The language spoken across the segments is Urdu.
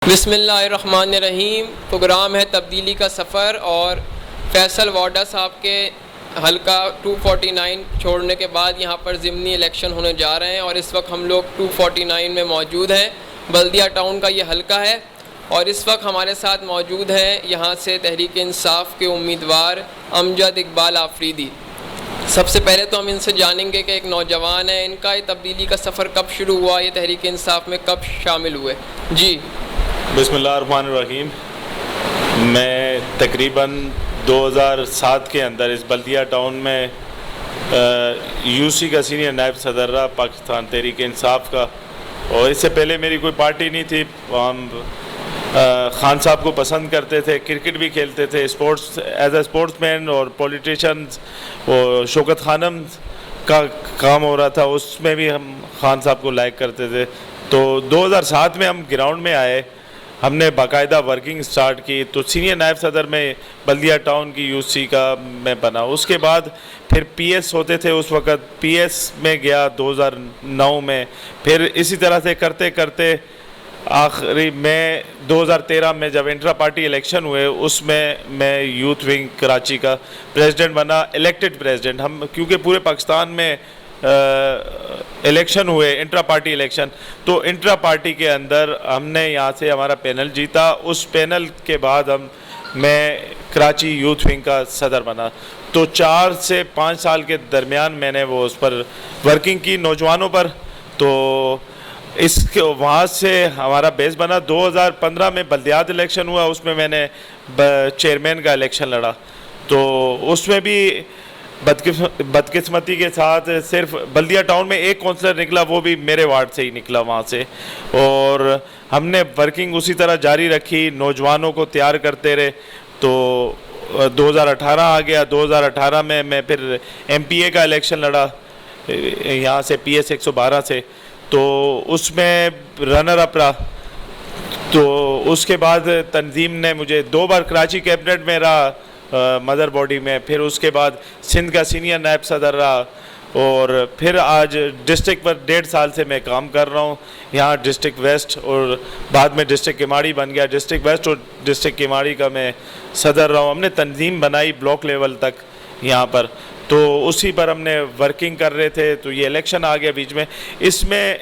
بسم اللہ الرحمن الرحیم۔ پروگرام ہے تبدیلی کا سفر، اور فیصل واڈا صاحب کے حلقہ 249 چھوڑنے کے بعد یہاں پر ضمنی الیکشن ہونے جا رہے ہیں، اور اس وقت ہم لوگ 249 میں موجود ہیں۔ بلدیہ ٹاؤن کا یہ حلقہ ہے، اور اس وقت ہمارے ساتھ موجود ہیں یہاں سے تحریک انصاف کے امیدوار امجد اقبال آفریدی۔ سب سے پہلے تو ہم ان سے جانیں گے کہ ایک نوجوان ہے، ان کا یہ تبدیلی کا سفر کب شروع ہوا، یہ تحریک انصاف میں کب شامل ہوئے؟ جی بسم اللہ الرحمن الرحیم۔ میں تقریباً 2007 کے اندر اس بلدیہ ٹاؤن میں یو سی کا سینئر نائب صدر رہا، پاکستان تحریک انصاف کا، اور اس سے پہلے میری کوئی پارٹی نہیں تھی۔ ہم خان صاحب کو پسند کرتے تھے، کرکٹ بھی کھیلتے تھے، اسپورٹس ایز اے اسپورٹس مین، اور پولیٹیشنز اور شوکت خانم کا کام ہو رہا تھا، اس میں بھی ہم خان صاحب کو لائک کرتے تھے۔ تو 2007 میں ہم گراؤنڈ میں آئے، ہم نے باقاعدہ ورکنگ سٹارٹ کی، تو سینئر نائب صدر میں بلدیہ ٹاؤن کی یو سی کا میں بنا۔ اس کے بعد پھر پی ایس ہوتے تھے، اس وقت پی ایس میں گیا 2009 میں، پھر اسی طرح سے کرتے کرتے آخری میں 2013 میں جب انٹرا پارٹی الیکشن ہوئے، اس میں یوتھ ونگ کراچی کا پریزیڈنٹ بنا، الیکٹڈ پریزیڈنٹ۔ ہم کیونکہ پورے پاکستان میں الیکشن ہوئے، انٹرا پارٹی الیکشن، تو انٹرا پارٹی کے اندر ہم نے یہاں سے ہمارا پینل جیتا۔ اس پینل کے بعد میں کراچی یوتھ ونگ کا صدر بنا۔ تو 4 سے 5 سال کے درمیان میں نے وہ اس پر ورکنگ کی نوجوانوں پر، تو وہاں سے ہمارا بیس بنا۔ 2015 میں بلدیات الیکشن ہوا، اس میں نے چیئرمین کا الیکشن لڑا، تو اس میں بھی بدقسمتی کے ساتھ صرف بلدیہ ٹاؤن میں ایک کونسلر نکلا، وہ بھی میرے وارڈ سے ہی نکلا وہاں سے، اور ہم نے ورکنگ اسی طرح جاری رکھی، نوجوانوں کو تیار کرتے رہے۔ تو 2018 آ گیا، 2018 میں پھر ایم پی اے کا الیکشن لڑا یہاں سے پی ایس 112 سے، تو اس میں رنر اپ رہا۔ تو اس کے بعد تنظیم نے مجھے 2 بار کراچی کیبنٹ میں رہا، مدر باڈی میں، پھر اس کے بعد سندھ کا سینئر نائب صدر رہا، اور پھر آج ڈسٹرکٹ پر 1.5 سال سے میں کام کر رہا ہوں یہاں ڈسٹرکٹ ویسٹ، اور بعد میں ڈسٹرکٹ کیماڑی بن گیا۔ ڈسٹرکٹ ویسٹ اور ڈسٹرکٹ کیماڑی کا میں صدر رہا ہوں۔ ہم نے تنظیم بنائی بلاک لیول تک یہاں پر، تو اسی پر ہم نے ورکنگ کر رہے تھے۔ تو یہ الیکشن آ گیا بیچ میں، اس میں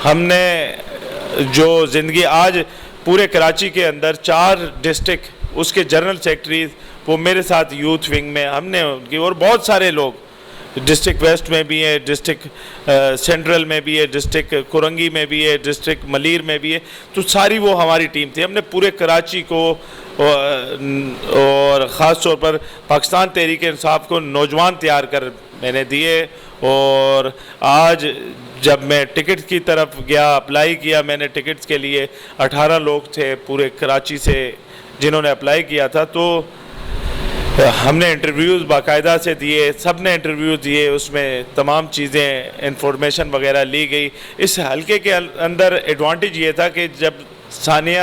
ہم نے جو زندگی آج پورے کراچی کے اندر 4 ڈسٹرکٹ اس کے جنرل سیکرٹریز وہ میرے ساتھ یوتھ ونگ میں ہم نے ان کی، اور بہت سارے لوگ ڈسٹرکٹ ویسٹ میں بھی ہے، ڈسٹرکٹ سینٹرل میں بھی ہے، ڈسٹرکٹ کورنگی میں بھی ہے، ڈسٹرکٹ ملیر میں بھی ہے، تو ساری وہ ہماری ٹیم تھی۔ ہم نے پورے کراچی کو اور خاص طور پر پاکستان تحریک انصاف کو نوجوان تیار کر میں نے دیے، اور آج جب میں ٹکٹ کی طرف گیا، اپلائی کیا میں نے ٹکٹس کے لیے، 18 لوگ تھے پورے کراچی سے جنہوں نے اپلائی کیا تھا، تو ہم نے انٹرویوز باقاعدہ سے دیے، سب نے انٹرویوز دیے، اس میں تمام چیزیں انفارمیشن وغیرہ لی گئی۔ اس حلقے کے اندر ایڈوانٹیج یہ تھا کہ جب ثانیہ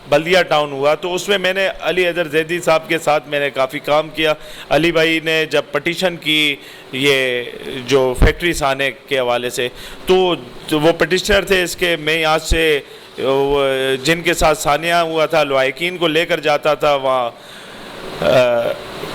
بلدیہ ٹاؤن ہوا تو اس میں نے علی حیدر زیدی صاحب کے ساتھ میں نے کافی کام کیا۔ علی بھائی نے جب پٹیشن کی یہ جو فیکٹری ثانے کے حوالے سے، تو وہ پٹیشنر تھے اس کے، میں یہاں سے جن کے ساتھ ثانیہ ہوا تھا لوائقین کو لے کر جاتا تھا وہاں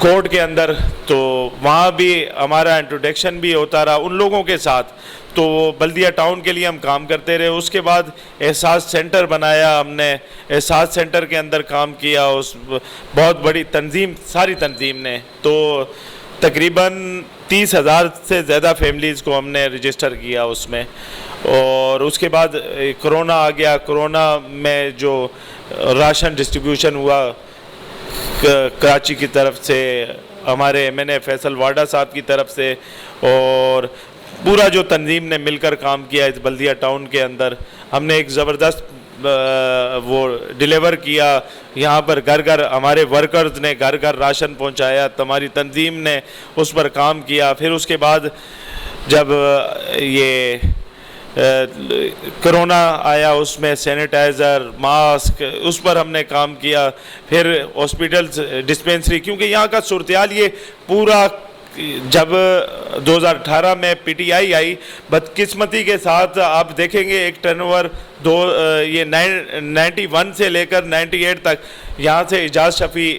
کورٹ کے اندر، تو وہاں بھی ہمارا انٹروڈکشن بھی ہوتا رہا ان لوگوں کے ساتھ۔ تو بلدیہ ٹاؤن کے لیے ہم کام کرتے رہے۔ اس کے بعد احساس سینٹر بنایا ہم نے، احساس سینٹر کے اندر کام کیا، اس بہت بڑی تنظیم، ساری تنظیم نے، تو تقریباً 30,000 سے زیادہ فیملیز کو ہم نے رجسٹر کیا اس میں۔ اور اس کے بعد کرونا آ گیا، کرونا میں جو راشن ڈسٹریبیوشن ہوا کراچی کی طرف سے، ہمارے ایم این اے فیصل واڈا صاحب کی طرف سے، اور پورا جو تنظیم نے مل کر کام کیا اس بلدیہ ٹاؤن کے اندر، ہم نے ایک زبردست وہ ڈیلیور کیا یہاں پر، گھر گھر ہمارے ورکرز نے گھر گھر راشن پہنچایا، ہماری تنظیم نے اس پر کام کیا۔ پھر اس کے بعد جب یہ کرونا آیا اس میں سینیٹائزر، ماسک، اس پر ہم نے کام کیا۔ پھر ہاسپیٹلز، ڈسپینسری، کیونکہ یہاں کا صورتحال یہ پورا جب 2018 میں پی ٹی آئی آئی, بدقسمتی کے ساتھ آپ دیکھیں گے ایک ٹرن اوور یہ 91 سے لے کر 98 تک یہاں سے اعجاز شفیع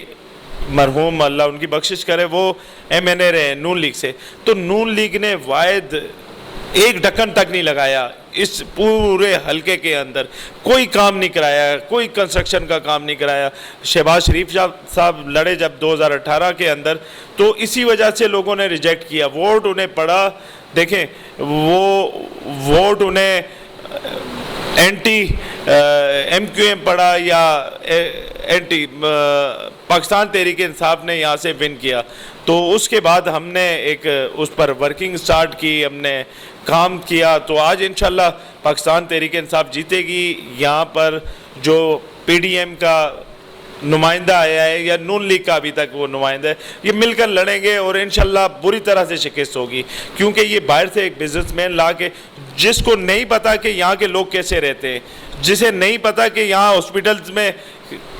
مرحوم اللہ ان کی بخشش کرے وہ ایم این اے رہے نون لیگ سے, تو نون لیگ نے واحد ایک ڈکن تک نہیں لگایا اس پورے حلقے کے اندر, کوئی کام نہیں کرایا, کوئی کنسٹرکشن کا کام نہیں کرایا. شہباز شریف صاحب لڑے جب 2018 کے اندر, تو اسی وجہ سے لوگوں نے ریجیکٹ کیا, ووٹ انہیں پڑا. دیکھیں وہ ووٹ انہیں اینٹی ایم کیو ایم پڑا یا اینٹی پاکستان تحریک انصاف نے یہاں سے ون کیا. تو اس کے بعد ہم نے ایک اس پر ورکنگ سٹارٹ کی, ہم نے کام کیا. تو آج انشاءاللہ پاکستان تحریک انصاف جیتے گی. یہاں پر جو پی ڈی ایم کا نمائندہ آیا ہے یا نون لیگ کا ابھی تک وہ نمائندہ ہے, یہ مل کر لڑیں گے اور انشاءاللہ بری طرح سے شکست ہوگی, کیونکہ یہ باہر سے ایک بزنس مین لا کے, جس کو نہیں پتا کہ یہاں کے لوگ کیسے رہتے ہیں, جسے نہیں پتا کہ یہاں ہاسپٹلز میں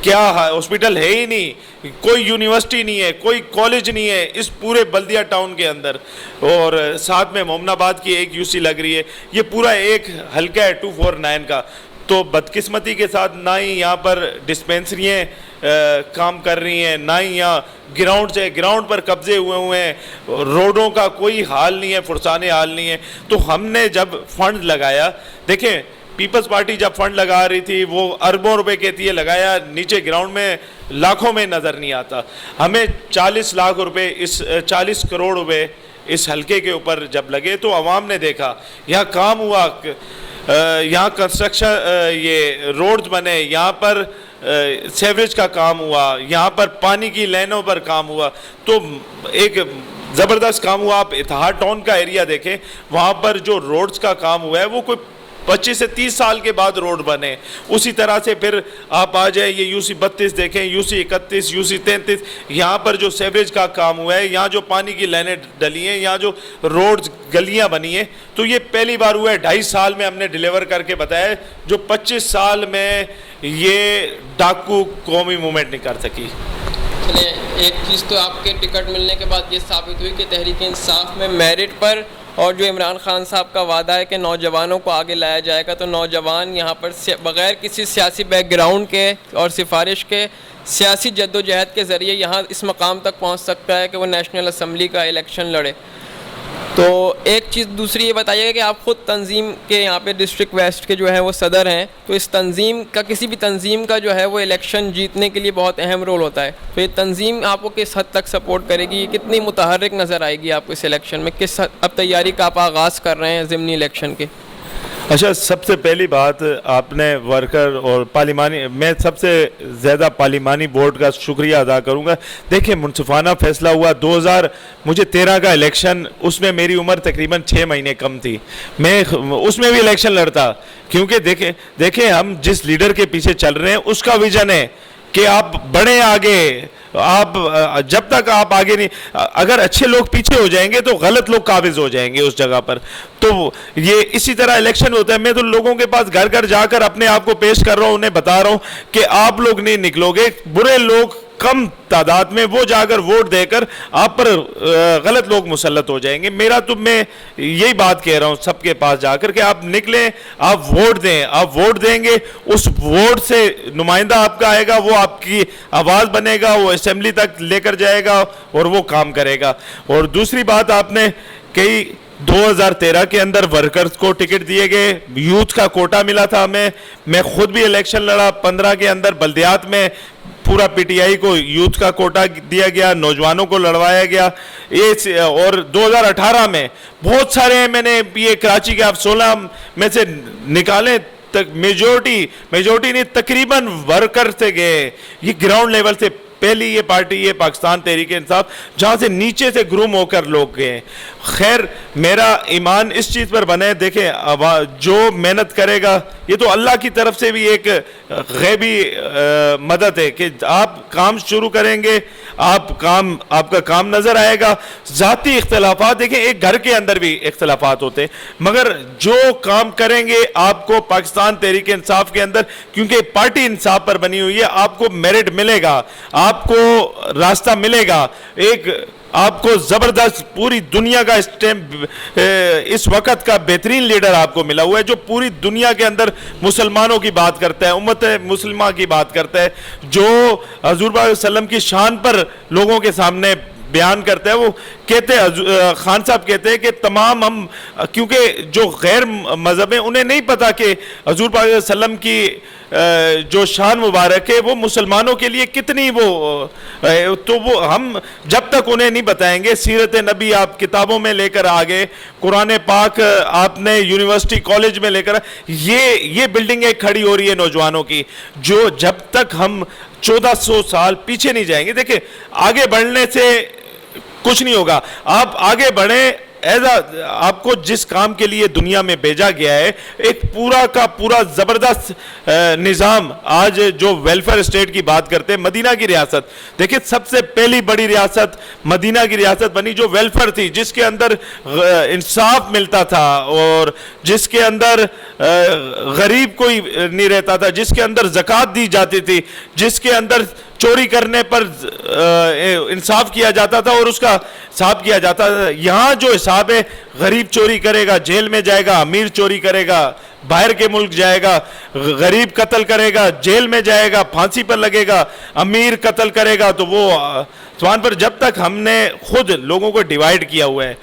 کیا ہاسپٹل ہے ہی نہیں, کوئی یونیورسٹی نہیں ہے, کوئی کالج نہیں ہے اس پورے بلدیہ ٹاؤن کے اندر, اور ساتھ میں مومن آباد کی ایک یو سی لگ رہی ہے, یہ پورا ایک حلقہ ہے 249 کا. تو بدقسمتی کے ساتھ نہ ہی یہاں پر ڈسپینسریاں کام کر رہی ہیں, نہ ہی یہاں گراؤنڈ پر قبضے ہوئے ہیں, روڈوں کا کوئی حال نہیں ہے, فرسانے حال نہیں ہے. تو ہم نے جب فنڈ لگایا, دیکھیں پیپلز پارٹی جب فنڈ لگا رہی تھی وہ اربوں روپے کہتی ہے لگایا, نیچے گراؤنڈ میں لاکھوں میں نظر نہیں آتا. ہمیں 40 لاکھ روپے 40 کروڑ روپے اس حلقے کے اوپر جب لگے تو عوام نے دیکھا یہاں کام ہوا, یہاں کنسٹرکشن یہ روڈز بنے, یہاں پر سیوریج کا کام ہوا, یہاں پر پانی کی لائنوں پر کام ہوا, تو ایک زبردست کام ہوا. آپ اتحاد ٹاؤن کا ایریا دیکھیں, وہاں پر جو روڈز کا کام ہوا ہے وہ کوئی 25 سے 30 سال کے بعد روڈ بنے. اسی طرح سے پھر آپ آ جائیں یہ یو سی 32 دیکھیں, یو سی 31, یو سی 33, یہاں پر جو سیوریج کا کام ہوا ہے, یہاں جو پانی کی لائنیں ڈلی ہیں, یہاں جو روڈز گلیاں بنی ہیں, تو یہ پہلی بار ہوا ہے. 2.5 سال میں ہم نے ڈیلیور کر کے بتایا, جو 25 سال میں یہ ڈاکو قومی موومنٹ نہیں کر سکی. ایک چیز تو آپ کے ٹکٹ ملنے کے بعد یہ ثابت ہوئی کہ تحریک انصاف میں میرٹ پر, اور جو عمران خان صاحب کا وعدہ ہے کہ نوجوانوں کو آگے لایا جائے گا, تو نوجوان یہاں پر بغیر کسی سیاسی بیک گراؤنڈ کے اور سفارش کے سیاسی جد و جہد کے ذریعے یہاں اس مقام تک پہنچ سکتا ہے کہ وہ نیشنل اسمبلی کا الیکشن لڑے. تو ایک چیز دوسری یہ بتائیے گا کہ آپ خود تنظیم کے یہاں پہ ڈسٹرکٹ ویسٹ کے جو ہیں وہ صدر ہیں, تو اس تنظیم کا کسی بھی تنظیم کا جو ہے وہ الیکشن جیتنے کے لیے بہت اہم رول ہوتا ہے, تو یہ تنظیم آپ کو کس حد تک سپورٹ کرے گی, یہ کتنی متحرک نظر آئے گی آپ کو اس الیکشن میں, کس حد اب تیاری کا آپ آغاز کر رہے ہیں ضمنی الیکشن کے؟ اچھا, سب سے پہلی بات آپ نے ورکر اور پارلیمانی, میں سب سے زیادہ پارلیمانی بورڈ کا شکریہ ادا کروں گا. دیکھیں دیکھیں فیصلہ ہوا 2013 کا الیکشن, اس میں میری عمر تقریباً 6 مہینے کم تھی, میں اس میں بھی الیکشن لڑتا, کیونکہ دیکھیں ہم جس لیڈر کے پیچھے چل رہے ہیں اس کا ویژن ہے کہ آپ بڑھیں آگے. آپ جب تک آپ آگے نہیں, اگر اچھے لوگ پیچھے ہو جائیں گے تو غلط لوگ قابض ہو جائیں گے اس جگہ پر. تو یہ اسی طرح الیکشن ہوتا ہے. میں تو لوگوں کے پاس گھر گھر جا کر اپنے آپ کو پیش کر رہا ہوں, انہیں بتا رہا ہوں کہ آپ لوگ نہیں نکلو گے, برے لوگ کم تعداد میں وہ جا کر ووٹ دے کر آپ پر غلط لوگ مسلط ہو جائیں گے. میرا تو میں یہی بات کہہ رہا ہوں سب کے پاس جا کر کہ آپ نکلیں, آپ ووٹ دیں, آپ ووٹ دیں گے, اس ووٹ سے نمائندہ آپ کا آئے گا, وہ آپ کی آواز بنے گا, وہ اسمبلی تک لے کر جائے گا اور وہ کام کرے گا. اور دوسری بات آپ نے کئی 2013 کے اندر ورکرز کو ٹکٹ دیے گئے, یوتھ کا کوٹا ملا تھا ہمیں, میں خود بھی الیکشن لڑا 15 کے اندر, بلدیات میں پورا پی ٹی آئی کو یوتھ کا کوٹا دیا گیا, نوجوانوں کو لڑوایا گیا. اور 2018 میں بہت سارے ہیں, میں نے یہ کراچی کے آپ 16 میں سے نکالیں, میجورٹی نہیں تقریباً ورکر سے گئے, یہ گراؤنڈ لیول سے. پہلی یہ پارٹی یہ پاکستان تحریک انصاف جہاں سے نیچے سے گروم ہو کر لوگ گئے. خیر میرا ایمان اس چیز پر بنے, دیکھیں جو محنت کرے گا یہ تو اللہ کی طرف سے بھی ایک غیبی مدد ہے کہ آپ کام شروع کریں گے, آپ کا کام نظر آئے گا. ذاتی اختلافات دیکھیں ایک گھر کے اندر بھی اختلافات ہوتے, مگر جو کام کریں گے آپ کو پاکستان تحریک انصاف کے اندر, کیونکہ پارٹی انصاف پر بنی ہوئی ہے, آپ کو میرٹ ملے گا, آپ کو راستہ ملے گا. ایک آپ کو زبردست پوری دنیا کا اس وقت کا بہترین لیڈر آپ کو ملا ہوا ہے جو پوری دنیا کے اندر مسلمانوں کی بات کرتا ہے, امت مسلمہ کی بات کرتا ہے, جو حضور پاک صلی اللہ علیہ وسلم کی شان پر لوگوں کے سامنے بیان کرتا ہے. وہ کہتے ہیں, خان صاحب کہتے ہیں کہ تمام ہم, کیونکہ جو غیر مذہب ہیں انہیں نہیں پتا کہ حضور پاک علیہ وسلم کی جو شان مبارک ہے وہ مسلمانوں کے لیے کتنی تو وہ ہم جب تک انہیں نہیں بتائیں گے. سیرت نبی آپ کتابوں میں لے کر آگے, قرآن پاک آپ نے یونیورسٹی کالج میں لے کر, یہ بلڈنگیں کھڑی ہو رہی ہے نوجوانوں کی, جو جب تک ہم 1400 سال پیچھے نہیں جائیں گے. دیکھیں آگے بڑھنے سے کچھ نہیں ہوگا, آپ آگے بڑھیں. آپ کو جس کام کے لیے دنیا میں بھیجا گیا ہے, ایک پورا کا پورا زبردست نظام. آج جو ویلفیئر اسٹیٹ کی بات کرتے ہیں, مدینہ کی ریاست دیکھیں, سب سے پہلی بڑی ریاست مدینہ کی ریاست بنی جو ویلفیئر تھی, جس کے اندر انصاف ملتا تھا اور جس کے اندر غریب کوئی نہیں رہتا تھا, جس کے اندر زکوٰۃ دی جاتی تھی, جس کے اندر چوری کرنے پر انصاف کیا جاتا تھا اور اس کا حساب کیا جاتا تھا. یہاں جو حساب ہے, غریب چوری کرے گا جیل میں جائے گا, امیر چوری کرے گا باہر کے ملک جائے گا, غریب قتل کرے گا جیل میں جائے گا, پھانسی پر لگے گا, امیر قتل کرے گا تو وہ سوان پر. جب تک ہم نے خود لوگوں کو ڈیوائیڈ کیا ہوا ہے,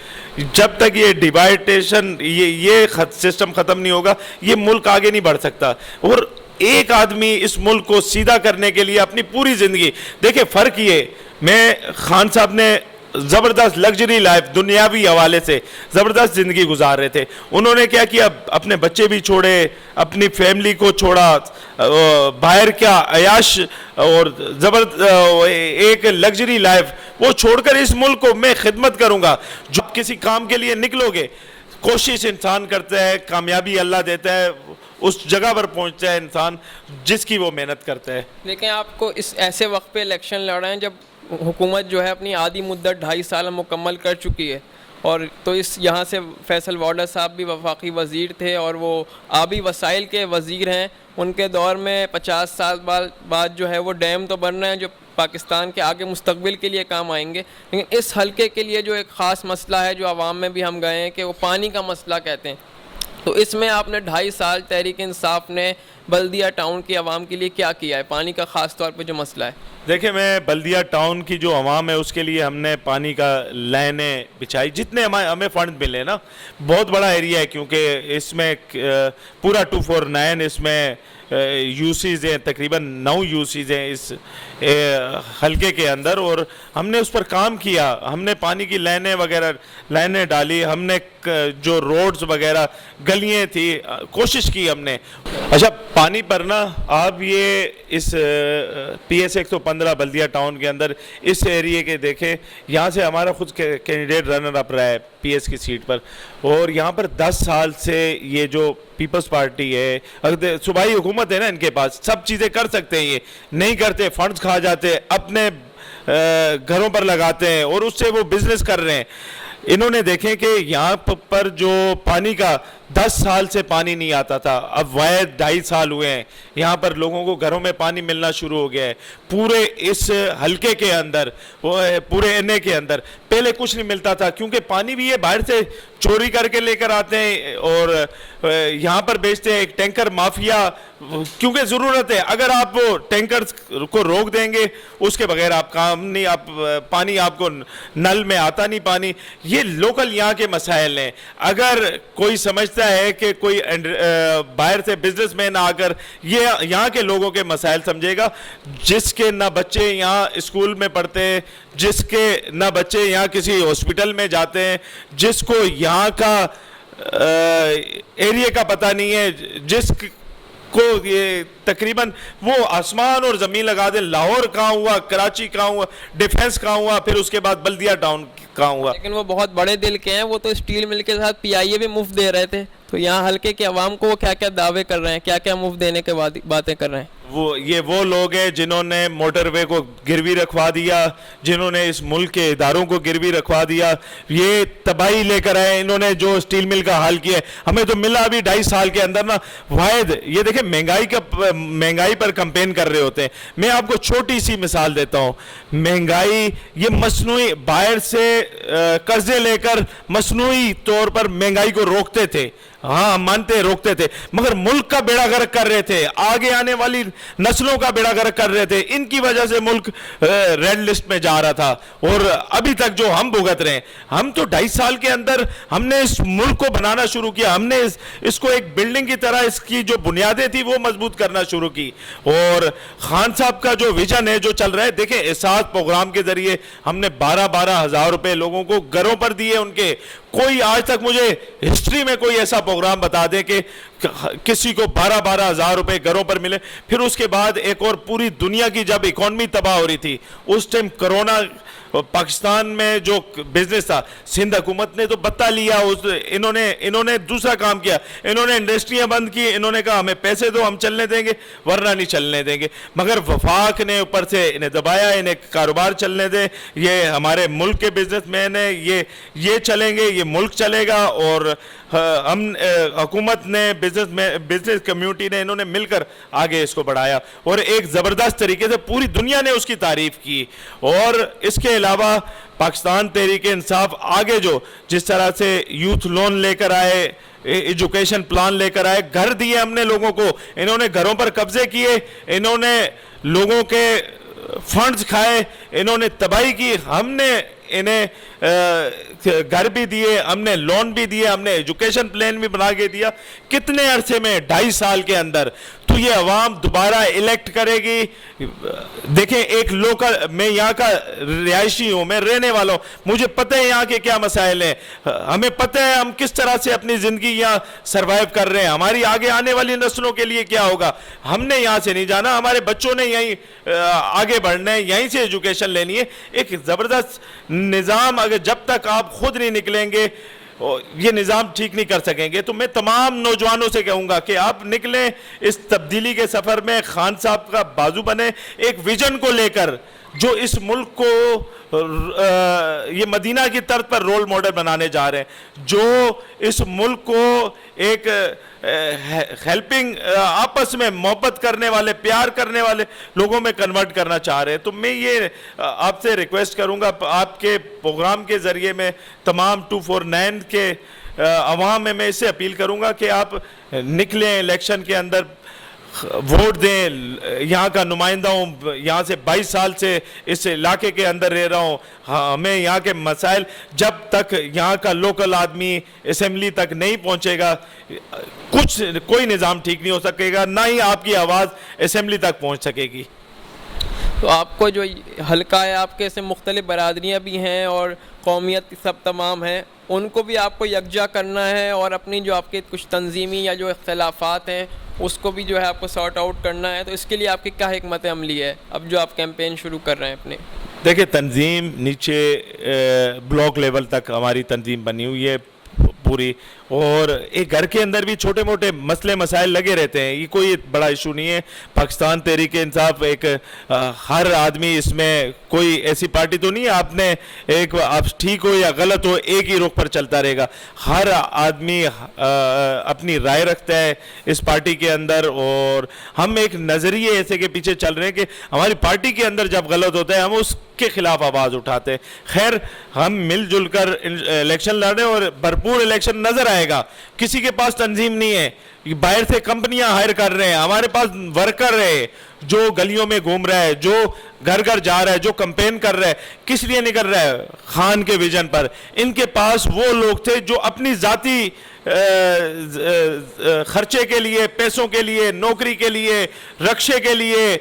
جب تک یہ ڈیوائیڈیشن یہ سسٹم ختم نہیں ہوگا, یہ ملک آگے نہیں بڑھ سکتا. اور ایک آدمی اس ملک کو سیدھا کرنے کے لیے اپنی پوری زندگی, دیکھیں فرق یہ, میں خان صاحب نے زبردست لگژری لائف دنیاوی حوالے سے زبردست زندگی گزار رہے تھے. انہوں نے کیا کیا, اپنے بچے بھی چھوڑے, اپنی فیملی کو چھوڑا, باہر کیا عیاش اور ایک لگژری لائف وہ چھوڑ کر اس ملک کو میں خدمت کروں گا. جو کسی کام کے لیے نکلو گے, کوشش انسان کرتا ہے, کامیابی اللہ دیتا ہے, اس جگہ پر پہنچتا ہے انسان جس کی وہ محنت کرتا ہے. لیکن آپ کو اس ایسے وقت پہ الیکشن لڑ رہے ہیں جب حکومت جو ہے اپنی آدھی مدت 2.5 سال مکمل کر چکی ہے, اور تو یہاں سے فیصل وارڈر صاحب بھی وفاقی وزیر تھے اور وہ آبی وسائل کے وزیر ہیں. ان کے دور میں 50 سال بعد جو ہے وہ ڈیم تو بن رہے ہیں جو پاکستان کے آگے مستقبل کے لیے کام آئیں گے. لیکن اس حلقے کے لیے جو ایک خاص مسئلہ ہے جو عوام میں بھی ہم گئے ہیں کہ وہ پانی کا مسئلہ کہتے ہیں, تو اس میں آپ نے 2.5 سال تحریک انصاف نے بلدیہ ٹاؤن کی عوام کے لیے کیا کیا ہے, پانی کا خاص طور پہ جو مسئلہ ہے؟ دیکھیں, میں بلدیہ ٹاؤن کی جو عوام ہے اس کے لیے ہم نے پانی کا لائنیں بچھائی, جتنے ہمیں فنڈ ملے نا. بہت بڑا ایریا ہے کیونکہ اس میں پورا 249 اس میں یو سیز ہیں, تقریباً 9 یو سیز ہیں اس حلقے کے اندر, اور ہم نے اس پر کام کیا. ہم نے پانی کی لائنیں ڈالی, ہم نے جو روڈز وغیرہ گلیاں تھی کوشش کی ہم نے. اچھا, پانی پر نا آپ یہ اس PS 115 بلدیہ ٹاؤن کے اندر اس ایریے کے دیکھیں, یہاں سے ہمارا خود کینڈیڈیٹ رنر اپ رہا ہے PS کی سیٹ پر, اور یہاں پر 10 سال سے یہ جو پیپلز پارٹی ہے, صوبائی حکومت ہے نا, ان کے پاس سب چیزیں کر سکتے ہیں, یہ نہیں کرتے, فنڈز کھا جاتے, اپنے گھروں پر لگاتے ہیں اور اس سے وہ بزنس کر رہے ہیں. انہوں نے دیکھیں کہ یہاں پر جو پانی کا 10 سال سے پانی نہیں آتا تھا, اب واحد 2.5 سال ہوئے ہیں, یہاں پر لوگوں کو گھروں میں پانی ملنا شروع ہو گیا ہے. پورے اس حلقے کے اندر, پورے NA کے اندر پہلے کچھ نہیں ملتا تھا, کیونکہ پانی بھی یہ باہر سے چوری کر کے لے کر آتے ہیں اور یہاں پر بیچتے ہیں. ایک ٹینکر مافیا کیونکہ ضرورت ہے, اگر آپ وہ ٹینکر کو روک دیں گے اس کے بغیر آپ کام نہیں, آپ پانی آپ کو نل میں آتا نہیں پانی. یہ لوکل یہاں کے مسائل ہیں. اگر کوئی سمجھتا ہے کہ کوئی باہر سے بزنس مین آ کر یہ یہاں کے لوگوں کے مسائل سمجھے گا, جس کے نہ بچے یہاں اسکول میں پڑھتے ہیں, جس کے نہ بچے یہاں کسی ہاسپٹل میں جاتے ہیں, جس کو یہاں کا ایریا کا پتہ نہیں ہے, جس کو یہ تقریباً وہ آسمان اور زمین لگا دے, لاہور کہاں ہوا, کراچی کہاں ہوا, ڈیفنس کہاں ہوا, پھر اس کے بعد بلدیہ ٹاؤن کہاں ہوا. لیکن وہ بہت بڑے دل کے ہیں, وہ تو اسٹیل مل کے ساتھ PIA بھی مفت دے رہے تھے, تو یہاں حلقے کے عوام کو وہ کیا کیا دعوے کر رہے ہیں, کیا کیا مفت دینے کے باتیں کر رہے ہیں؟ وہ لوگ ہیں جنہوں نے موٹر وے کو گروی رکھوا دیا, جنہوں نے اس ملک کے اداروں کو گروی رکھوا دیا, یہ تباہی لے کر آئے. انہوں نے جو اسٹیل مل کا حال کیا ہے, ہمیں تو ملا ابھی 2.5 سال کے اندر نا واحد. یہ دیکھیں مہنگائی پر کمپین کر رہے ہوتے ہیں. میں آپ کو چھوٹی سی مثال دیتا ہوں. مہنگائی یہ مصنوعی باہر سے قرضے لے کر مصنوعی طور پر مہنگائی کو روکتے تھے. ہاں ہم مانتے روکتے تھے, مگر ملک کا بیڑا غرق کر رہے تھے, آگے آنے والی نسلوں کا بیڑا غرق کر رہے تھے. ان کی وجہ سے ملک ریڈ لسٹ میں جا رہا تھا, اور ابھی تک جو ہم بھگت رہے ہیں. ہم تو 2.5 سال کے اندر ہم نے اس ملک کو بنانا شروع کیا. ہم نے اس کو ایک بلڈنگ کی طرح اس کی جو بنیادیں تھی وہ مضبوط کرنا شروع کی. اور خان صاحب کا جو ویژن ہے جو چل رہا ہے, دیکھیں احساس پروگرام کے ذریعے ہم نے 12 ہزار روپے لوگوں کو گھروں پر دیے ان کے. کوئی آج تک مجھے ہسٹری میں کوئی ایسا پروگرام بتا دے کہ کسی کو 12 ہزار روپے گھروں پر ملے. پھر اس کے بعد ایک اور پوری دنیا کی جب اکانومی تباہ ہو رہی تھی, اس ٹائم کرونا پاکستان میں جو بزنس تھا, سندھ حکومت نے تو بتا لیا. انہوں نے دوسرا کام کیا, انہوں نے انڈسٹریاں بند کی. انہوں نے کہا ہمیں پیسے دو, ہم چلنے دیں گے, ورنہ نہیں چلنے دیں گے. مگر وفاق نے اوپر سے انہیں دبایا, انہیں کاروبار چلنے دیں, یہ ہمارے ملک کے بزنس مین ہیں, یہ چلیں گے, یہ ملک چلے گا. اور ہم حکومت نے بزنس کمیونٹی نے انہوں نے مل کر آگے اس کو بڑھایا, اور ایک زبردست طریقے سے پوری دنیا نے اس کی تعریف کی. اور اس کے علاوہ پاکستان تحریک انصاف آگے جو جس طرح سے یوتھ لون لے کر آئے, ایجوکیشن پلان لے کر آئے, گھر دیے ہم نے لوگوں کو, انہوں نے گھروں پر قبضے کیے, انہوں نے لوگوں کے فنڈز کھائے, انہوں نے تباہی کی. ہم نے انہیں گھر بھی دیے, ہم نے لون بھی دیے, ہم نے ایجوکیشن پلان بھی بنا کے دیا. کتنے عرصے میں 2.5 سال کے اندر. تو یہ عوام دوبارہ الیکٹ کرے گی. دیکھیں ایک لوکل, میں یہاں کا رہائشی ہوں, میں رہنے والا ہوں, مجھے پتہ ہے یہاں کے کیا مسائل ہیں, ہمیں پتہ ہے ہم کس طرح سے اپنی زندگی یہاں سروائیو کر رہے ہیں, ہماری آگے آنے والی نسلوں کے لیے کیا ہوگا. ہم نے یہاں سے نہیں جانا, ہمارے بچوں نے یہیں آگے بڑھنا ہے, یہیں سے ایجوکیشن لینی ہے. ایک زبردست نظام, اگر جب تک آپ خود نہیں نکلیں گے یہ نظام ٹھیک نہیں کر سکیں گے. تو میں تمام نوجوانوں سے کہوں گا کہ آپ نکلیں اس تبدیلی کے سفر میں, خان صاحب کا بازو بنے, ایک ویژن کو لے کر جو اس ملک کو یہ مدینہ کی طرز پر رول ماڈل بنانے جا رہے ہیں, جو اس ملک کو ایک ہیلپنگ, آپس میں محبت کرنے والے, پیار کرنے والے لوگوں میں کنورٹ کرنا چاہ رہے ہیں. تو میں یہ آپ سے ریکویسٹ کروں گا, آپ کے پروگرام کے ذریعے میں تمام 249 کے عوام میں اس سے اپیل کروں گا کہ آپ نکلیں الیکشن کے اندر, ووٹ دیں. یہاں کا نمائندہ ہوں, یہاں سے 22 سال سے اس علاقے کے اندر رہ رہا ہوں. ہمیں یہاں کے مسائل, جب تک یہاں کا لوکل آدمی اسمبلی تک نہیں پہنچے گا کوئی نظام ٹھیک نہیں ہو سکے گا, نہ ہی آپ کی آواز اسمبلی تک پہنچ سکے گی. تو آپ کو جو حلقہ ہے, آپ کے اسے مختلف برادریاں بھی ہیں اور قومیت سب تمام ہیں, ان کو بھی آپ کو یکجا کرنا ہے, اور اپنی جو آپ کے کچھ تنظیمی یا جو اختلافات ہیں اس کو بھی جو ہے آپ کو سارٹ آؤٹ کرنا ہے. تو اس کے لیے آپ کی کیا حکمت عملی ہے اب جو آپ کیمپین شروع کر رہے ہیں اپنے؟ دیکھیں تنظیم نیچے بلاک لیول تک ہماری تنظیم بنی ہوئی ہے پوری, اور ایک گھر کے اندر بھی چھوٹے موٹے مسئلے مسائل لگے رہتے ہیں, یہ کوئی بڑا ایشو نہیں ہے. پاکستان تحریک انصاف ایک ہر آدمی, اس میں کوئی ایسی پارٹی تو نہیں ہے آپ نے ایک آپ ٹھیک ہو یا غلط ہو ایک ہی رخ پر چلتا رہے گا. ہر آدمی اپنی رائے رکھتا ہے اس پارٹی کے اندر, اور ہم ایک نظریے ایسے کے پیچھے چل رہے ہیں کہ ہماری پارٹی کے اندر جب غلط ہوتا ہے ہم اس کے خلاف آواز اٹھاتے ہیں. خیر ہم مل جل کر الیکشن لڑ رہے ہیں, اور بھرپور الیکشن نظر آئے گا. کسی کے پاس تنظیم نہیں ہے, باہر سے کمپنیاں ہائر کر رہے ہیں, ہمارے پاس ورکر ہے جو گلیوں میں گھوم رہا ہے, جو گھر گھر جا رہا ہے, جو کمپین کر رہا ہے. کس لیے نہیں کر رہا ہے؟ خان کے ویژن پر. ان کے پاس وہ لوگ تھے جو اپنی ذاتی خرچے کے لیے, پیسوں کے لیے, نوکری کے لیے, رکشے کے لیے,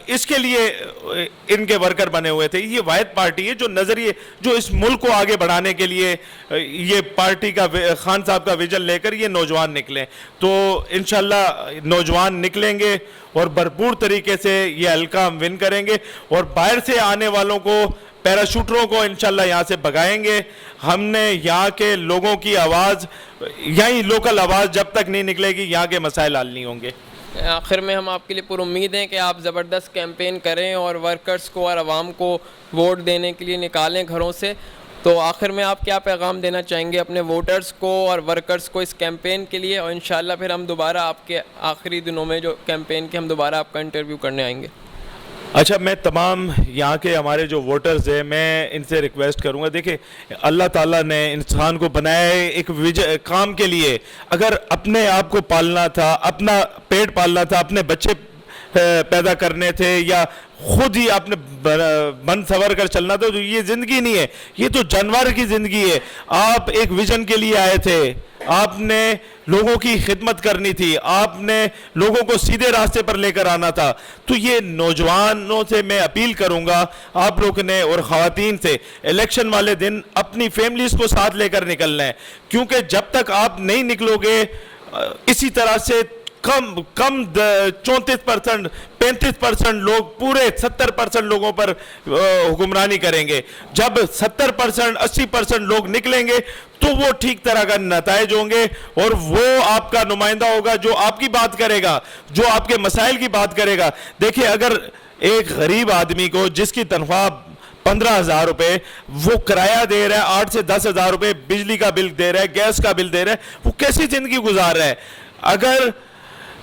اس کے لیے ان کے ورکر بنے ہوئے تھے. یہ واحد پارٹی ہے جو نظریے, جو اس ملک کو آگے بڑھانے کے لیے یہ پارٹی کا, خان صاحب کا ویژن لے کر یہ نوجوان نکلیں. تو انشاءاللہ نوجوان نکلیں گے اور بھرپور طریقے سے یہ حلقہ ہم ون کریں گے, اور باہر سے آنے والوں کو, پیراشوٹروں کو انشاءاللہ یہاں سے بھگائیں گے. ہم نے یہاں کے لوگوں کی آواز, یہیں لوکل آواز جب تک نہیں نکلے گی یہاں کے مسائل حل نہیں ہوں گے. آخر میں ہم آپ کے لیے پر امید ہیں کہ آپ زبردست کیمپین کریں اور ورکرز کو اور عوام کو ووٹ دینے کے لیے نکالیں گھروں سے. تو آخر میں آپ کیا پیغام دینا چاہیں گے اپنے ووٹرز کو اور ورکرز کو اس کیمپین کے لیے؟ اور انشاءاللہ پھر ہم دوبارہ آپ کے آخری دنوں میں جو کیمپین کے ہم دوبارہ آپ کا انٹرویو کرنے آئیں گے. اچھا، میں تمام یہاں کے ہمارے جو ووٹرز ہیں میں ان سے ریکویسٹ کروں گا، دیکھیں اللہ تعالیٰ نے انسان کو بنایا ہے ایک کام کے لیے. اگر اپنے آپ کو پالنا تھا، اپنا پیٹ پالنا تھا، اپنے بچے پیدا کرنے تھے، یا خود ہی آپ نے بن سنور کر چلنا تھا، تو یہ زندگی نہیں ہے، یہ تو جانور کی زندگی ہے. آپ ایک ویژن کے لیے آئے تھے، آپ نے لوگوں کی خدمت کرنی تھی، آپ نے لوگوں کو سیدھے راستے پر لے کر آنا تھا. تو یہ نوجوانوں سے میں اپیل کروں گا آپ لوگ نے اور خواتین سے، الیکشن والے دن اپنی فیملیز کو ساتھ لے کر نکلنا ہے، کیونکہ جب تک آپ نہیں نکلو گے اسی طرح سے کم 34% 35% لوگ پورے 70% لوگوں پر حکمرانی کریں گے. جب 70% 80% لوگ نکلیں گے تو وہ ٹھیک طرح کا نتائج ہوں گے، اور وہ آپ کا نمائندہ ہوگا جو آپ کی بات کرے گا، جو آپ کے مسائل کی بات کرے گا. دیکھیں، اگر ایک غریب آدمی کو جس کی تنخواہ 15,000 روپے وہ کرایہ دے رہا ہے، 8 سے 10,000 روپے بجلی کا بل دے رہا ہے، گیس کا بل دے رہا ہے، وہ کیسی زندگی گزار رہا ہے؟ اگر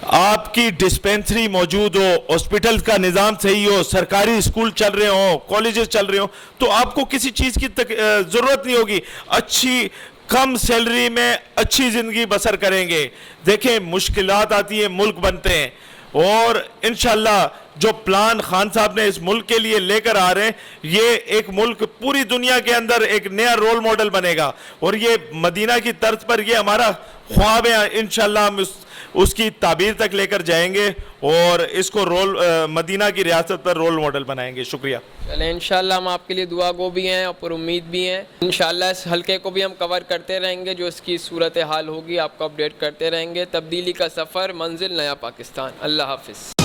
آپ کی ڈسپینسری موجود ہو، ہاسپٹل کا نظام صحیح ہو، سرکاری اسکول چل رہے ہوں، کالجز چل رہے ہوں، تو آپ کو کسی چیز کی ضرورت نہیں ہوگی. اچھی کم سیلری میں اچھی زندگی بسر کریں گے. دیکھیں، مشکلات آتی ہیں، ملک بنتے ہیں، اور انشاءاللہ جو پلان خان صاحب نے اس ملک کے لیے لے کر آ رہے ہیں، یہ ایک ملک پوری دنیا کے اندر ایک نیا رول ماڈل بنے گا. اور یہ مدینہ کی طرز پر یہ ہمارا خواب ہے، انشاءاللہ ہم اس کی تعبیر تک لے کر جائیں گے اور اس کو مدینہ کی ریاست پر رول ماڈل بنائیں گے. شکریہ. چلیں، انشاءاللہ ہم آپ کے لیے دعا گو بھی ہیں اور پر امید بھی ہیں. انشاءاللہ اس حلقے کو بھی ہم کور کرتے رہیں گے، جو اس کی صورتحال ہوگی آپ کو اپڈیٹ کرتے رہیں گے. تبدیلی کا سفر، منزل نیا پاکستان. اللہ حافظ.